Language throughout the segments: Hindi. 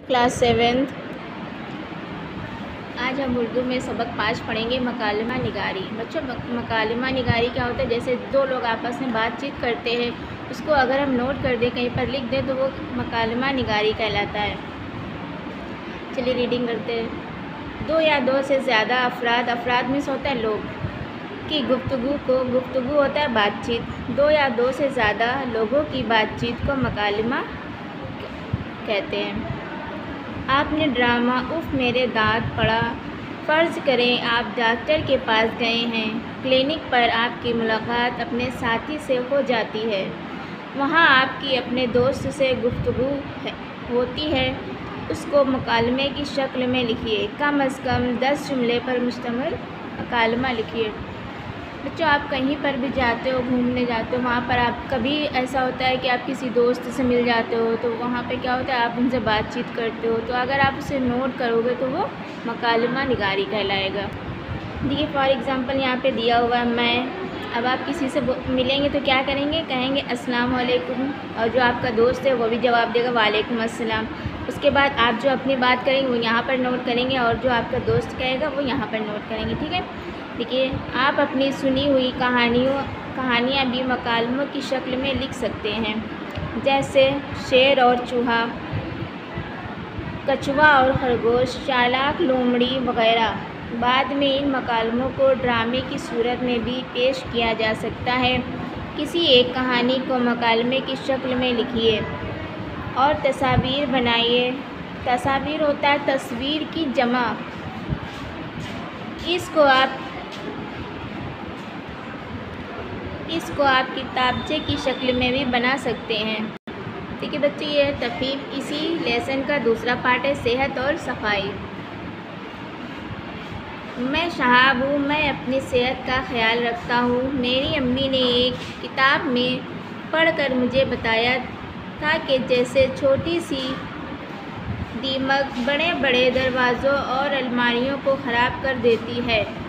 Class 7th। आज हम उर्दू में सबक 5 पढ़ेंगे, मकालमा निगारी। बच्चों, मकालमा निगारी क्या होता है? जैसे दो लोग आपस में बातचीत करते हैं, उसको अगर हम नोट कर दें, कहीं पर लिख दें, तो वो मकालमा निगारी कहलाता है। चलिए रीडिंग करते हैं। दो या दो से ज़्यादा अफराद मीन्स होता है लोग की गुफ्तगू होता है बातचीत। दो या दो से ज़्यादा लोगों की बातचीत को मकालमा कहते हैं। आपने ड्रामा उफ़ मेरे दांत पढ़ा। फ़र्ज़ करें आप डॉक्टर के पास गए हैं। क्लिनिक पर आपकी मुलाकात अपने साथी से हो जाती है। वहाँ आपकी अपने दोस्त से गुफ्तगू होती है। उसको मुकालमे की शक्ल में लिखिए। कम अज़ कम 10 जुमले पर मुश्तमिल मुकालमा लिखिए। बच्चों, आप कहीं पर भी जाते हो, घूमने जाते हो, वहाँ पर आप कभी ऐसा होता है कि आप किसी दोस्त से मिल जाते हो, तो वहाँ पे क्या होता है, आप उनसे बातचीत करते हो, तो अगर आप उसे नोट करोगे तो वो मकालमा निगारी कहलाएगा। देखिए फॉर एग्ज़ाम्पल यहाँ पे दिया हुआ है मैं। अब आप किसी से मिलेंगे तो क्या करेंगे? कहेंगे अस्सलाम वालेकुम, और जो आपका दोस्त है वो भी जवाब देगा वालेकुम अस्सलाम। उसके बाद आप जो अपनी बात करेंगे वो यहाँ पर नोट करेंगे, और जो आपका दोस्त कहेगा वो यहाँ पर नोट करेंगे। ठीक है। देखिए, आप अपनी सुनी हुई कहानियाँ भी मकालमों की शक्ल में लिख सकते हैं, जैसे शेर और चूहा, कछुआ और खरगोश, चालाक लोमड़ी वगैरह। बाद में इन मकालमों को ड्रामे की सूरत में भी पेश किया जा सकता है। किसी एक कहानी को मकालमे की शक्ल में लिखिए और तस्वीर बनाइए। तस्वीर होता है तस्वीर की जमा। इसको आप किताबचे की शक्ल में भी बना सकते हैं। ठीक है बच्चे, ये तफहीम इसी लेसन का दूसरा पार्ट है, सेहत और सफाई। मैं शहाब हूँ, मैं अपनी सेहत का ख्याल रखता हूँ। मेरी अम्मी ने एक किताब में पढ़कर मुझे बताया था कि जैसे छोटी सी दीमक बड़े बड़े दरवाज़ों और अलमारियों को ख़राब कर देती है,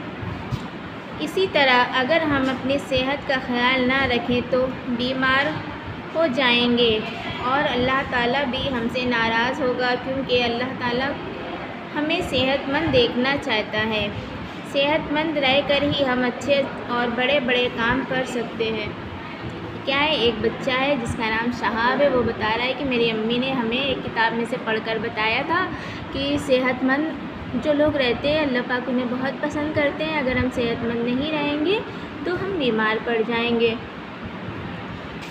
इसी तरह अगर हम अपनी सेहत का ख्याल ना रखें तो बीमार हो जाएंगे और अल्लाह ताला भी हमसे नाराज़ होगा, क्योंकि अल्लाह ताला हमें सेहतमंद देखना चाहता है। सेहतमंद रहकर ही हम अच्छे और बड़े बड़े काम कर सकते हैं। क्या है, एक बच्चा है जिसका नाम शहाब है, वो बता रहा है कि मेरी अम्मी ने हमें एक किताब में से पढ़कर बताया था कि सेहतमंद जो लोग रहते हैं अल्लाह पाक उन्हें बहुत पसंद करते हैं। अगर हम सेहतमंद नहीं रहेंगे तो हम बीमार पड़ जाएंगे।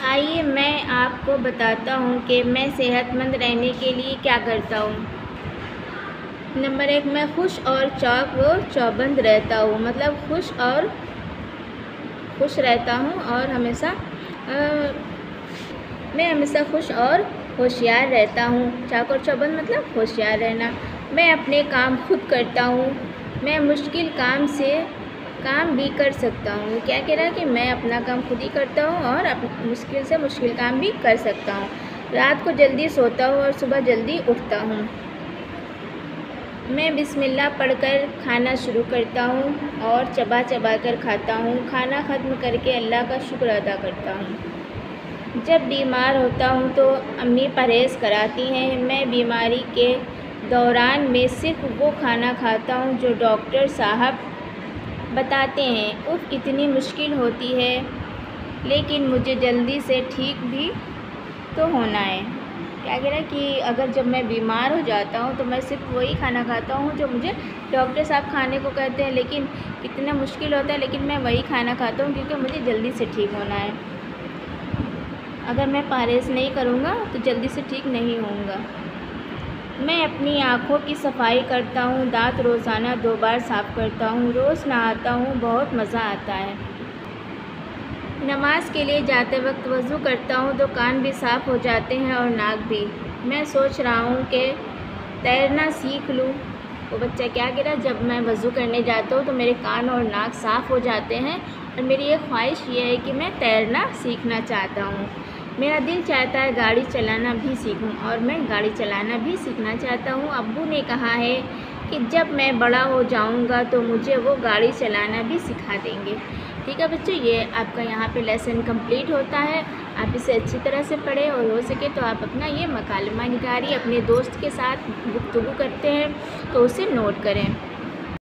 आइए मैं आपको बताता हूँ कि मैं सेहतमंद रहने के लिए क्या करता हूँ। नंबर 1, मैं खुश और चौबंद रहता हूँ। मतलब खुश रहता हूँ और मैं हमेशा खुश और होशियार रहता हूँ। चाक और चौबंद मतलब होशियार रहना। मैं अपने काम खुद करता हूँ। मैं मुश्किल काम भी कर सकता हूँ। क्या कह रहा है कि मैं अपना काम खुद ही करता हूँ और मुश्किल से मुश्किल काम भी कर सकता हूँ। रात को जल्दी सोता हूँ और सुबह जल्दी उठता हूँ। मैं बिस्मिल्लाह पढ़कर खाना शुरू करता हूँ और चबा चबा कर खाता हूँ। खाना ख़त्म करके अल्लाह का शुक्र अदा करता हूँ। जब बीमार होता हूँ तो अम्मी परहेज़ कराती हैं। मैं बीमारी के दौरान में सिर्फ वो खाना खाता हूँ जो डॉक्टर साहब बताते हैं। उफ़, इतनी मुश्किल होती है, लेकिन मुझे जल्दी से ठीक भी तो होना है। क्या कह रहा है कि अगर जब मैं बीमार हो जाता हूँ तो मैं सिर्फ वही खाना खाता हूँ जो मुझे डॉक्टर साहब खाने को कहते हैं, लेकिन कितना मुश्किल होता है, लेकिन मैं वही खाना खाता हूँ क्योंकि मुझे जल्दी से ठीक होना है। अगर मैं परहेज़ नहीं करूँगा तो जल्दी से ठीक नहीं होऊंगा। मैं अपनी आँखों की सफाई करता हूँ। दांत रोज़ाना 2 बार साफ़ करता हूँ। रोज़ नहाता हूँ, बहुत मज़ा आता है। नमाज के लिए जाते वक्त वज़ू करता हूँ तो कान भी साफ़ हो जाते हैं और नाक भी। मैं सोच रहा हूँ कि तैरना सीख लूँ। वो बच्चा क्या कह रहा है, जब मैं वज़ू करने जाता हूँ तो मेरे कान और नाक साफ़ हो जाते हैं, और मेरी एक ख्वाहिश ये है कि मैं तैरना सीखना चाहता हूँ। मेरा दिल चाहता है गाड़ी चलाना भी सीखूं, और मैं गाड़ी चलाना भी सीखना चाहता हूँ। अब्बू ने कहा है कि जब मैं बड़ा हो जाऊँगा तो मुझे वो गाड़ी चलाना भी सिखा देंगे। ठीक है बच्चों, ये आपका यहाँ पे लेसन कंप्लीट होता है। आप इसे अच्छी तरह से पढ़ें और हो सके तो आप अपना ये मकालमा निगारी अपने दोस्त के साथ गुफ्तगू करते हैं तो उसे नोट करें।